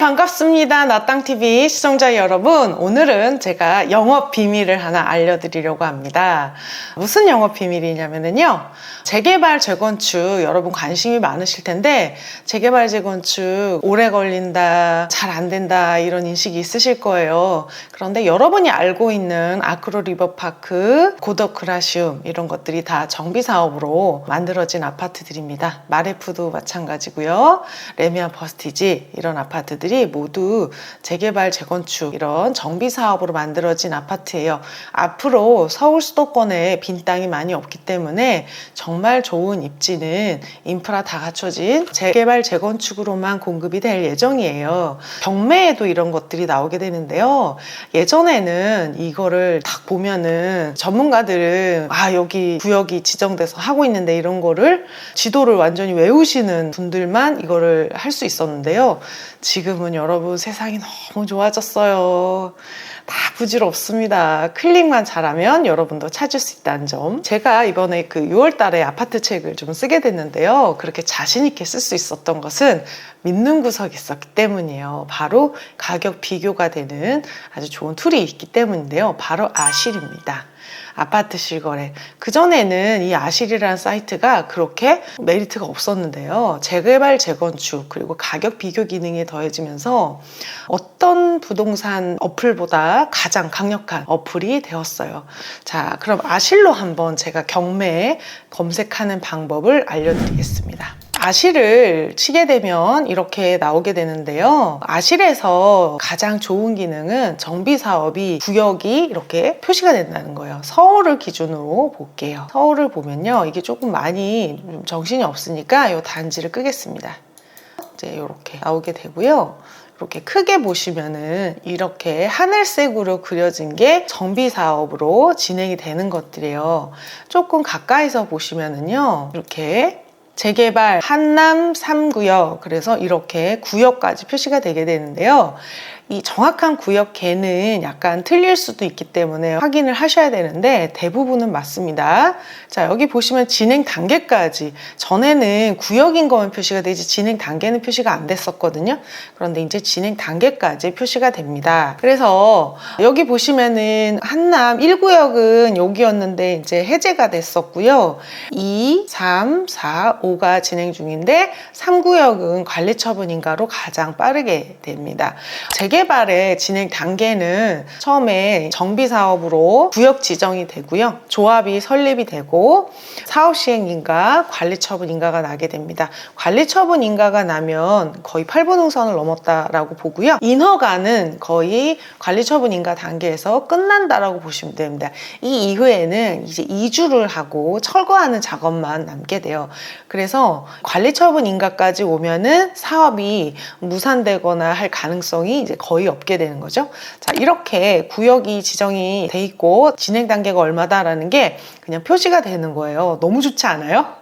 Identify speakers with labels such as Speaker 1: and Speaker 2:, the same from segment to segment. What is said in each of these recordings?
Speaker 1: 반갑습니다. 나땅TV 시청자 여러분, 오늘은 제가 영업 비밀을 하나 알려드리려고 합니다. 무슨 영업 비밀이냐면요, 재개발 재건축 여러분 관심이 많으실 텐데, 재개발 재건축 오래 걸린다, 잘 안 된다 이런 인식이 있으실 거예요. 그런데 여러분이 알고 있는 아크로 리버파크, 고덕 그라시움 이런 것들이 다 정비사업으로 만들어진 아파트들입니다. 마레프도 마찬가지고요, 레미안 버스티지 이런 아파트들이 모두 재개발 재건축 이런 정비사업으로 만들어진 아파트예요. 앞으로 서울 수도권에 빈 땅이 많이 없기 때문에 정말 좋은 입지는 인프라 다 갖춰진 재개발 재건축으로만 공급이 될 예정이에요. 경매에도 이런 것들이 나오게 되는데요, 예전에는 이거를 딱 보면은 전문가들은 여기 구역이 지정돼서 하고 있는데 이런 거를 지도를 완전히 외우시는 분들만 이거를 할 수 있었는데요, 지금은 여러분 세상이 너무 좋아졌어요. 다 부질없습니다. 클릭만 잘하면 여러분도 찾을 수 있다는 점. 제가 이번에 그 6월 달에 아파트 책을 좀 쓰게 됐는데요, 그렇게 자신 있게 쓸 수 있었던 것은 믿는 구석이 있었기 때문이에요. 바로 가격 비교가 되는 아주 좋은 툴이 있기 때문인데요, 바로 아실입니다. 아파트 실거래. 그전에는 이 아실이라는 사이트가 그렇게 메리트가 없었는데요, 재개발 재건축 그리고 가격 비교 기능이 더해지면서 어떤 부동산 어플보다 가장 강력한 어플이 되었어요. 자, 그럼 아실로 한번 제가 경매에 검색하는 방법을 알려드리겠습니다. 아실을 치게 되면 이렇게 나오게 되는데요, 아실에서 가장 좋은 기능은 정비사업이 구역이 이렇게 표시가 된다는 거예요. 서울을 기준으로 볼게요. 서울을 보면요, 이게 조금 많이 정신이 없으니까 이 단지를 끄겠습니다. 이제 이렇게 나오게 되고요, 이렇게 크게 보시면은 이렇게 하늘색으로 그려진 게 정비사업으로 진행이 되는 것들이에요. 조금 가까이서 보시면은요, 이렇게 재개발 한남 3구역, 그래서 이렇게 구역까지 표시가 되게 되는데요, 이 정확한 구역계는 약간 틀릴 수도 있기 때문에 확인을 하셔야 되는데 대부분은 맞습니다. 자, 여기 보시면 진행 단계까지, 전에는 구역인 것만 표시가 되지 진행 단계는 표시가 안 됐었거든요. 그런데 이제 진행 단계까지 표시가 됩니다. 그래서 여기 보시면은 한남 1구역은 여기였는데 이제 해제가 됐었고요, 2, 3, 4, 5가 진행 중인데 3구역은 관리처분 인가로 가장 빠르게 됩니다. 재개발의 진행 단계는 처음에 정비사업으로 구역 지정이 되고요, 조합이 설립이 되고 사업시행인가, 관리처분인가가 나게 됩니다. 관리처분인가가 나면 거의 8분응선을 넘었다라고 보고요, 인허가는 거의 관리처분인가 단계에서 끝난다라고 보시면 됩니다. 이 이후에는 이제 이주를 하고 철거하는 작업만 남게 돼요. 그래서 관리처분인가까지 오면은 사업이 무산되거나 할 가능성이 이제 거의 없게 되는 거죠. 자, 이렇게 구역이 지정이 돼 있고 진행 단계가 얼마다라는 게 그냥 표시가 되는 거예요. 너무 좋지 않아요?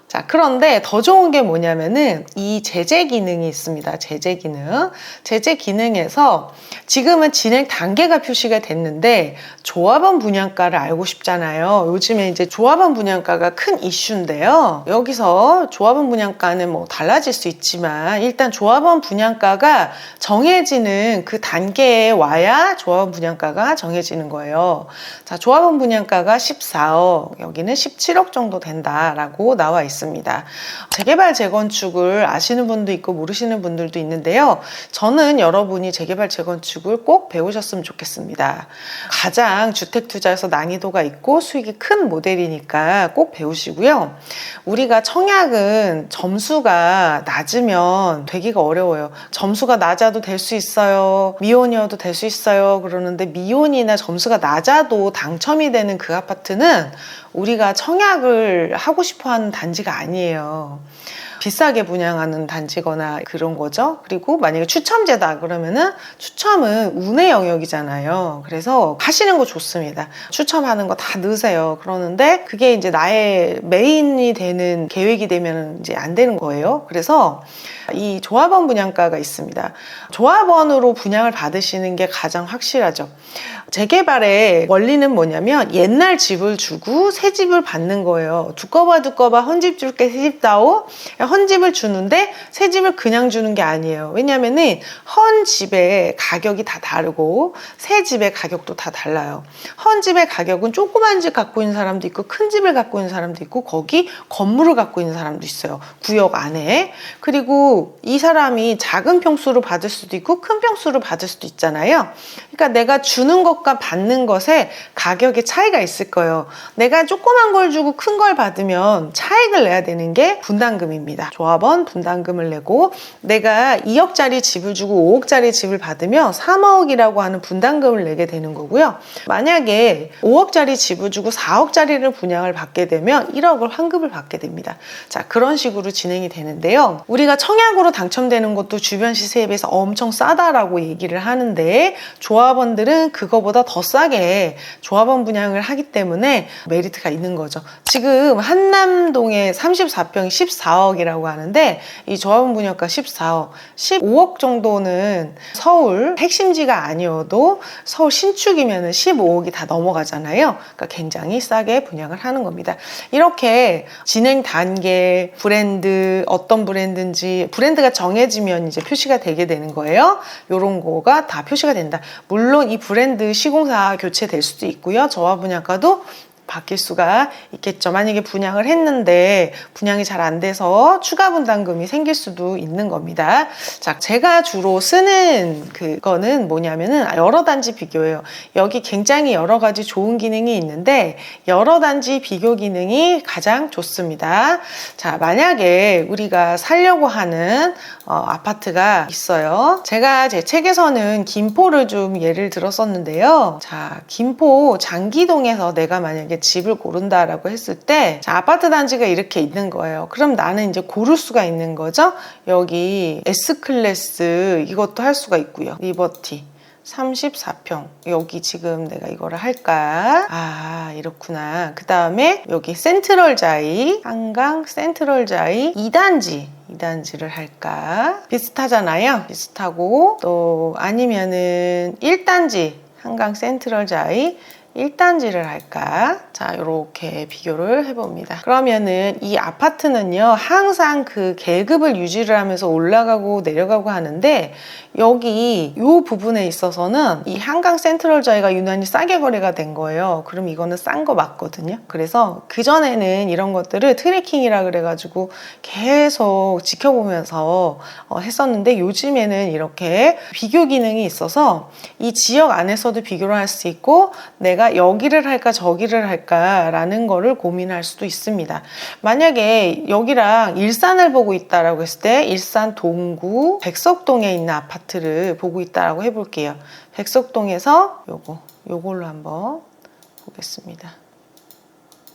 Speaker 1: 자, 그런데 더 좋은 게 뭐냐면은 이 제재 기능이 있습니다. 제재 기능. 제재 기능에서 지금은 진행 단계가 표시가 됐는데 조합원 분양가를 알고 싶잖아요. 요즘에 이제 조합원 분양가가 큰 이슈인데요, 여기서 조합원 분양가는 뭐 달라질 수 있지만 일단 조합원 분양가가 정해지는 그 단계에 와야 조합원 분양가가 정해지는 거예요. 자, 조합원 분양가가 14억, 여기는 17억 정도 된다라고 나와 있습니다. 재개발 재건축을 아시는 분도 있고 모르시는 분들도 있는데요, 저는 여러분이 재개발 재건축을 꼭 배우셨으면 좋겠습니다. 가장 주택 투자에서 난이도가 있고 수익이 큰 모델이니까 꼭 배우시고요, 우리가 청약은 점수가 낮으면 되기가 어려워요. 점수가 낮아도 될 수 있어요, 미혼이어도 될 수 있어요. 그러는데 미혼이나 점수가 낮아도 당첨이 되는 그 아파트는 우리가 청약을 하고 싶어 하는 단지가 아니에요. 비싸게 분양하는 단지거나 그런 거죠. 그리고 만약에 추첨제다 그러면은 추첨은 운의 영역이잖아요. 그래서 하시는 거 좋습니다. 추첨하는 거 다 넣으세요. 그러는데 그게 이제 나의 메인이 되는 계획이 되면 이제 안 되는 거예요. 그래서 이 조합원 분양가가 있습니다. 조합원으로 분양을 받으시는 게 가장 확실하죠. 재개발의 원리는 뭐냐면 옛날 집을 주고 새 집을 받는 거예요. 두꺼봐 헌집 줄게 새 집 다오. 헌 집을 주는데 새 집을 그냥 주는 게 아니에요. 왜냐면은 헌 집의 가격이 다 다르고 새 집의 가격도 다 달라요. 헌 집의 가격은 조그만 집 갖고 있는 사람도 있고 큰 집을 갖고 있는 사람도 있고 거기 건물을 갖고 있는 사람도 있어요. 구역 안에. 그리고 이 사람이 작은 평수로 받을 수도 있고 큰 평수로 받을 수도 있잖아요. 그러니까 내가 주는 것과 받는 것에 가격의 차이가 있을 거예요. 내가 조그만 걸 주고 큰 걸 받으면 차익을 내야 되는 게 분담금입니다. 조합원 분담금을 내고 내가 2억짜리 집을 주고 5억짜리 집을 받으면 3억이라고 하는 분담금을 내게 되는 거고요. 만약에 5억짜리 집을 주고 4억짜리를 분양을 받게 되면 1억을 환급을 받게 됩니다. 자, 그런 식으로 진행이 되는데요. 우리가 청약으로 당첨되는 것도 주변 시세에 비해서 엄청 싸다라고 얘기를 하는데 조합원들은 그거보다 더 싸게 조합원 분양을 하기 때문에 메리트가 있는 거죠. 지금 한남동에 34평이 14억이라고 하는데 이 조합원 분양가 14억, 15억 정도는 서울 핵심지가 아니어도 서울 신축이면 15억이 다 넘어가잖아요. 그러니까 굉장히 싸게 분양을 하는 겁니다. 이렇게 진행 단계, 브랜드, 어떤 브랜드인지 브랜드가 정해지면 이제 표시가 되게 되는 거예요. 이런 거가 다 표시가 된다. 물론 이 브랜드 시공사 교체될 수도 있고요. 저와 분양가도 바뀔 수가 있겠죠. 만약에 분양을 했는데 분양이 잘 안 돼서 추가 분담금이 생길 수도 있는 겁니다. 자, 제가 주로 쓰는 그거는 뭐냐면은 여러 단지 비교예요. 여기 굉장히 여러 가지 좋은 기능이 있는데 여러 단지 비교 기능이 가장 좋습니다. 자, 만약에 우리가 살려고 하는 아파트가 있어요. 제가 제 책에서는 김포를 좀 예를 들었었는데요. 자, 김포 장기동에서 내가 만약에 집을 고른다라고 했을 때 자, 아파트 단지가 이렇게 있는 거예요. 그럼 나는 이제 고를 수가 있는 거죠. 여기 S클래스 이것도 할 수가 있고요. 리버티 34평 여기 지금 내가 이거를 할까? 아, 이렇구나. 그 다음에 여기 센트럴자이 한강 센트럴자이 2단지를 할까? 비슷하잖아요. 비슷하고 또 아니면은 1단지 한강 센트럴자이 1단지를 할까? 자, 이렇게 비교를 해봅니다. 그러면은 이 아파트는요, 항상 그 계급을 유지를 하면서 올라가고 내려가고 하는데 여기 이 부분에 있어서는 이 한강 센트럴자이가 유난히 싸게 거래가 된 거예요. 그럼 이거는 싼 거 맞거든요. 그래서 그전에는 이런 것들을 트래킹이라 그래가지고 계속 지켜보면서 했었는데 요즘에는 이렇게 비교 기능이 있어서 이 지역 안에서도 비교를 할 수 있고 내가 여기를 할까 저기를 할까라는 거를 고민할 수도 있습니다. 만약에 여기랑 일산을 보고 있다라고 했을 때 일산 동구 백석동에 있는 아파트를 보고 있다라고 해볼게요. 백석동에서 요걸로 한번 보겠습니다.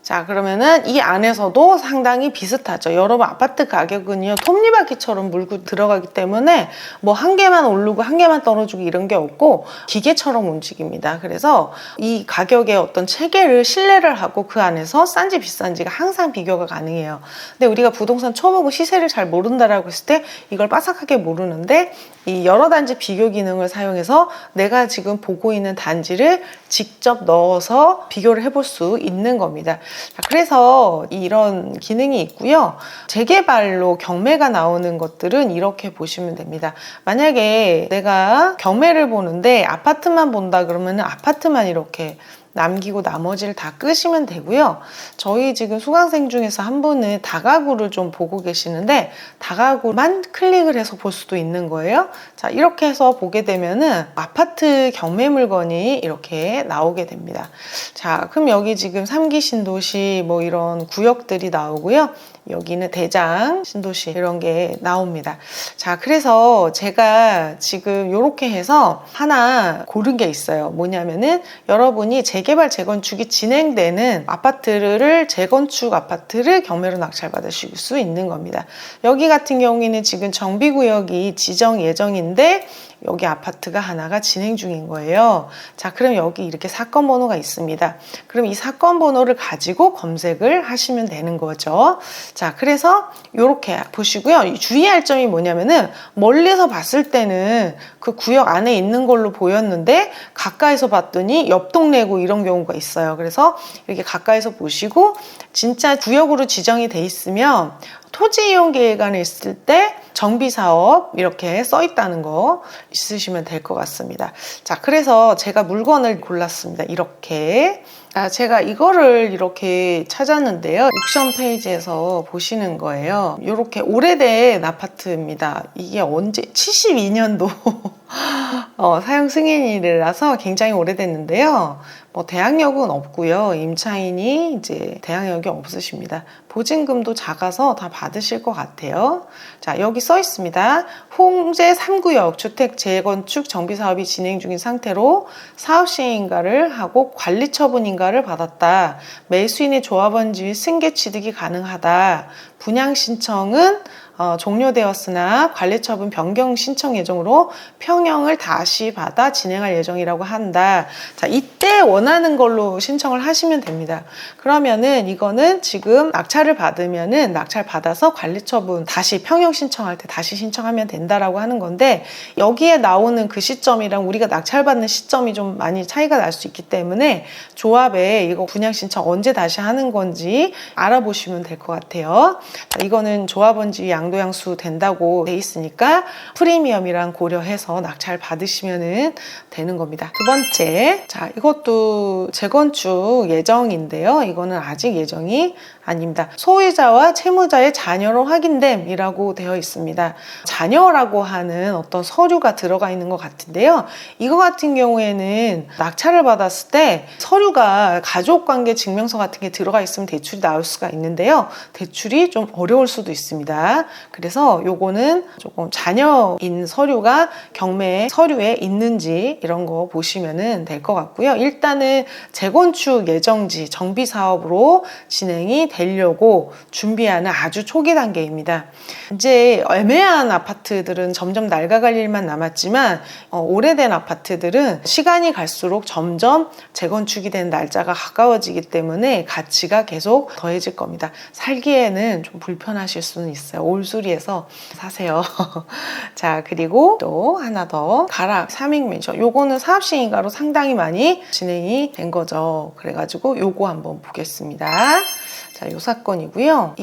Speaker 1: 자, 그러면은 이 안에서도 상당히 비슷하죠. 여러분 아파트 가격은요 톱니바퀴처럼 물고 들어가기 때문에 뭐 한 개만 오르고 한 개만 떨어지고 이런 게 없고 기계처럼 움직입니다. 그래서 이 가격의 어떤 체계를 신뢰를 하고 그 안에서 싼지 비싼지가 항상 비교가 가능해요. 근데 우리가 부동산 초보고 시세를 잘 모른다라고 했을 때 이걸 빠삭하게 모르는데 이 여러 단지 비교 기능을 사용해서 내가 지금 보고 있는 단지를 직접 넣어서 비교를 해볼 수 있는 겁니다. 자, 그래서 이런 기능이 있고요. 재개발로 경매가 나오는 것들은 이렇게 보시면 됩니다. 만약에 내가 경매를 보는데 아파트만 본다 그러면 아파트만 이렇게 남기고 나머지를 다 끄시면 되고요. 저희 지금 수강생 중에서 한 분은 다가구를 좀 보고 계시는데 다가구만 클릭을 해서 볼 수도 있는 거예요. 자, 이렇게 해서 보게 되면은 아파트 경매 물건이 이렇게 나오게 됩니다. 자, 그럼 여기 지금 3기 신도시 뭐 이런 구역들이 나오고요. 여기는 대장 신도시 이런 게 나옵니다. 자, 그래서 제가 지금 이렇게 해서 하나 고른 게 있어요. 뭐냐면은 여러분이 재개발 재건축이 진행되는 아파트를 재건축 아파트를 경매로 낙찰받으실 수 있는 겁니다. 여기 같은 경우에는 지금 정비구역이 지정 예정인데 여기 아파트가 하나가 진행 중인 거예요. 자, 그럼 여기 이렇게 사건 번호가 있습니다. 그럼 이 사건 번호를 가지고 검색을 하시면 되는 거죠. 자, 그래서 이렇게 보시고요. 주의할 점이 뭐냐면은 멀리서 봤을 때는 그 구역 안에 있는 걸로 보였는데 가까이서 봤더니 옆 동네고 이런 경우가 있어요. 그래서 이렇게 가까이서 보시고 진짜 구역으로 지정이 돼 있으면 토지이용계획안에 있을 때 정비사업 이렇게 써 있다는 거 있으시면 될 것 같습니다. 자, 그래서 제가 물건을 골랐습니다. 이렇게. 제가 이거를 이렇게 찾았는데요. 옥션 페이지에서 보시는 거예요. 이렇게 오래된 아파트입니다. 이게 언제 72년도 사용 승인이라서 굉장히 오래됐는데요. 뭐 대항력은 없고요. 임차인이 이제 대항력이 없으십니다. 보증금도 작아서 다 받으실 것 같아요. 자, 여기 써 있습니다. 홍제 3구역 주택 재건축 정비 사업이 진행 중인 상태로 사업 시행인가를 하고 관리 처분 인가를 받았다. 매수인의 조합원 지위 승계 취득이 가능하다. 분양 신청은 종료되었으나 관리처분 변경 신청 예정으로 평형을 다시 받아 진행할 예정이라고 한다. 자, 이때 원하는 걸로 신청을 하시면 됩니다. 그러면은 이거는 지금 낙찰을 받으면은 낙찰 받아서 관리처분 다시 평형 신청할 때 다시 신청하면 된다라고 하는 건데, 여기에 나오는 그 시점이랑 우리가 낙찰 받는 시점이 좀 많이 차이가 날 수 있기 때문에 조합에 이거 분양 신청 언제 다시 하는 건지 알아보시면 될 것 같아요. 자, 이거는 조합원지 양도양수 된다고 돼 있으니까 프리미엄이랑 고려해서 낙찰 받으시면 되는 겁니다. 두 번째, 자, 이것도 재건축 예정인데요. 이거는 아직 예정이 아닙니다. 소유자와 채무자의 자녀로 확인됨이라고 되어 있습니다. 자녀라고 하는 어떤 서류가 들어가 있는 것 같은데요. 이거 같은 경우에는 낙찰을 받았을 때 서류가 가족관계 증명서 같은 게 들어가 있으면 대출이 나올 수가 있는데요. 대출이 좀 어려울 수도 있습니다. 그래서 요거는 조금 자녀인 서류가 경매 서류에 있는지 이런 거 보시면 될 것 같고요. 일단은 재건축 예정지 정비 사업으로 진행이 되려고 준비하는 아주 초기 단계입니다. 이제 애매한 아파트들은 점점 낡아갈 일만 남았지만 오래된 아파트들은 시간이 갈수록 점점 재건축이 된 날짜가 가까워지기 때문에 가치가 계속 더해질 겁니다. 살기에는 좀 불편하실 수는 있어요. 올수리에서 사세요. 자, 그리고 또 하나 더 가락 3익 요거는 사업시행인가로 상당히 많이 진행이 된 거죠. 그래가지고 요거 한번 보겠습니다. 자, 요 사건이고요.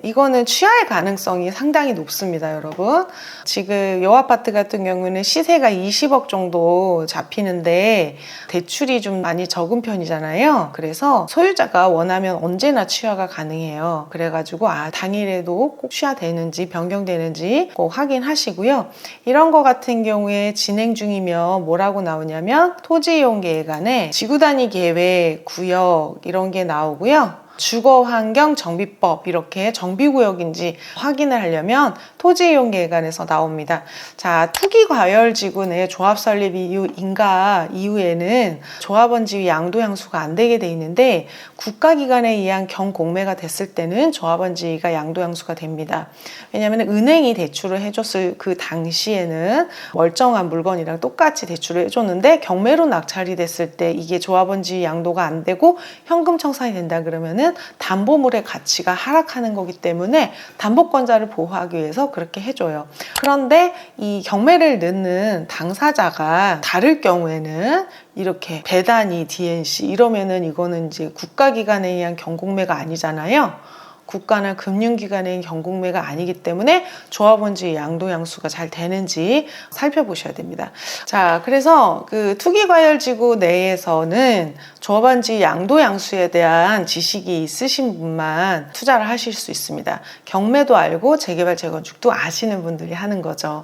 Speaker 1: 이거는 취할 가능성이 상당히 높습니다, 여러분. 지금 요 아파트 같은 경우는 시세가 20억 정도 잡히는데 대출이 좀 많이 적은 편이잖아요. 그래서 소유자가 원하면 언제나 취하가 가능해요. 그래가지고 당일에도 꼭 취하되는지 변경되는지 꼭 확인하시고요. 이런 거 같은 경우에 진행 중이면 뭐라고 나오냐면 토지이용계획안에 지구단위 계획, 구역 이런 게 나오고요. 주거환경정비법 이렇게 정비구역인지 확인을 하려면 토지이용계획안에서 나옵니다. 자, 투기과열지구 내 조합 설립 이후 인가 이후에는 조합원 지위 양도양수가 안 되게 돼 있는데 국가기관에 의한 경공매가 됐을 때는 조합원 지위가 양도양수가 됩니다. 왜냐하면 은행이 대출을 해줬을 그 당시에는 멀쩡한 물건이랑 똑같이 대출을 해줬는데 경매로 낙찰이 됐을 때 이게 조합원 지위 양도가 안 되고 현금 청산이 된다 그러면은 담보물의 가치가 하락하는 거기 때문에 담보권자를 보호하기 위해서 그렇게 해줘요. 그런데 이 경매를 넣는 당사자가 다를 경우에는 이렇게 배단위, DNC 이러면은 이거는 이제 국가기관에 의한 경공매가 아니잖아요. 국가나 금융기관의 경공매가 아니기 때문에 조합원지 양도양수가 잘 되는지 살펴보셔야 됩니다. 자, 그래서 그 투기과열지구 내에서는 조합원지 양도양수에 대한 지식이 있으신 분만 투자를 하실 수 있습니다. 경매도 알고 재개발, 재건축도 아시는 분들이 하는 거죠.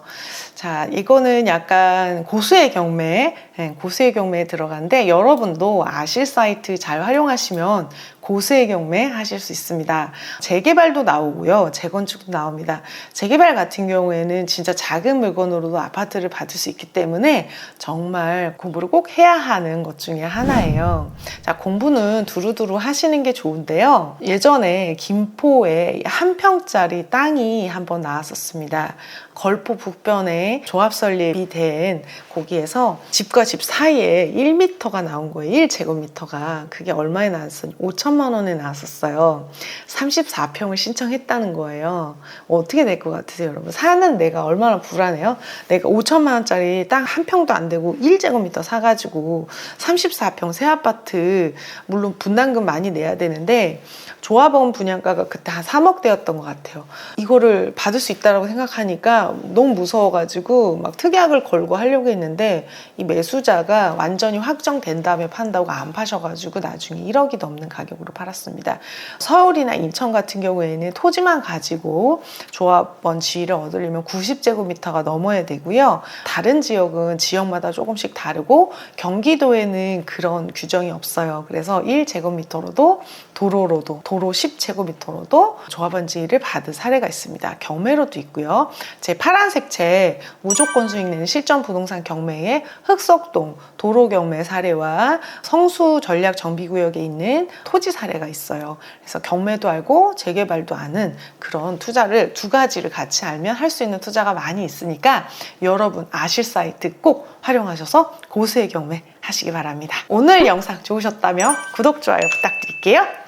Speaker 1: 자, 이거는 약간 고수의 경매에 들어가는데 여러분도 아실 사이트 잘 활용하시면 고수의 경매 하실 수 있습니다. 재개발도 나오고요. 재건축도 나옵니다. 재개발 같은 경우에는 진짜 작은 물건으로도 아파트를 받을 수 있기 때문에 정말 공부를 꼭 해야 하는 것 중에 하나예요. 자, 공부는 두루두루 하시는 게 좋은데요. 예전에 김포에 한 평짜리 땅이 한번 나왔었습니다. 걸포 북변에 조합 설립이 된 거기에서 집과 집 사이에 1m가 나온 거예요. 1제곱미터가. 그게 얼마에 나왔어요? 5천만 원에 나왔었어요. 34평을 신청했다는 거예요. 어떻게 될 것 같으세요, 여러분? 사는 내가 얼마나 불안해요? 내가 5천만 원짜리 딱 한 평도 안 되고 1제곱미터 사가지고 34평 새 아파트, 물론 분담금 많이 내야 되는데 조합원 분양가가 그때 한 3억대였던 것 같아요. 이거를 받을 수 있다고 생각하니까 너무 무서워가지고 막 특약을 걸고 하려고 했는데 이 매수자가 완전히 확정된 다음에 판다고 안 파셔가지고 나중에 1억이 넘는 가격으로 팔았습니다. 서울이나 인천 같은 경우에는 토지만 가지고 조합원 지위를 얻으려면 90제곱미터가 넘어야 되고요. 다른 지역은 지역마다 조금씩 다르고 경기도에는 그런 규정이 없어요. 그래서 1제곱미터로도 도로로도 도로 10제곱미터로도 조합원 지위를 받은 사례가 있습니다. 경매로도 있고요. 제 파란색 책 무조건 수익 내는 실전 부동산 경매의 흑석동 도로 경매 사례와 성수 전략 정비구역에 있는 토지 사례가 있어요. 그래서 경매도 알고 재개발도 아는 그런 투자를 두 가지를 같이 알면 할 수 있는 투자가 많이 있으니까 여러분 아실 사이트 꼭 활용하셔서 고수의 경매 하시기 바랍니다. 오늘 영상 좋으셨다면 구독, 좋아요 부탁드릴게요.